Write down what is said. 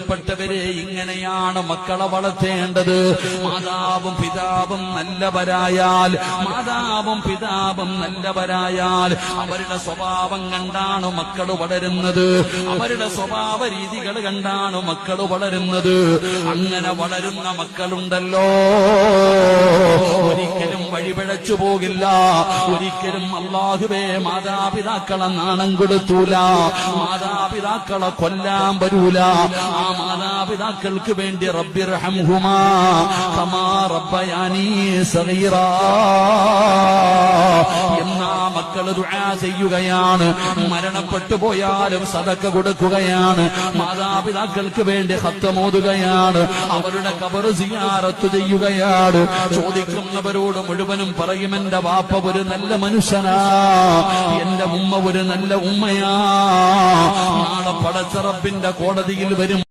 പ്പെട്ടവരെ ഇങ്ങനെയാണ് മക്കളെ വളർത്തേണ്ടത്. മാതാവും പിതാവും നല്ലവരായാൽ അവരുടെ സ്വഭാവം കണ്ടാണ് മക്കൾ വളരുന്നത്. അവരുടെ സ്വഭാവ രീതികൾ കണ്ടാണ് മക്കൾ വളരുന്നത്. അങ്ങനെ വളരുന്ന മക്കളുണ്ടല്ലോ ഒരിക്കലും വഴിപിഴച്ചു പോകില്ല. ഒരിക്കലും അല്ലാഹുവേ മാതാപിതാക്കളെ നാണം കൊടുത്തൂല, മാതാപിതാക്കളെ കൊല്ലാൻ വരൂല. ആ മാതാപിതാക്കൾക്ക് വേണ്ടി റബ്ബിർഹംഹുമാ കമാ റബ്ബയാനീ സഗീറാ എന്നാ മക്കൾ ദുആ ചെയ്യുകയാണ്. മരണപ്പെട്ടു പോയാലും സദഖ കൊടുക്കുകയാണ്. മാതാപിതാക്കൾക്ക് വേണ്ടി ഖത്മോതുകയാണ്. അവരുടെ ഖബർ സിയാറത്ത് ചെയ്യുകയാണ്. ചോദിക്കുന്നവരോട് മുഴുവനും പറയും, എന്റെ വാപ്പ ഒരു നല്ല മനുഷ്യനാ, എന്റെ ഉമ്മ ഒരു നല്ല ഉമ്മയാ. നാളെ പടച്ച റബ്ബിന്റെ കോടതിയിൽ വരും.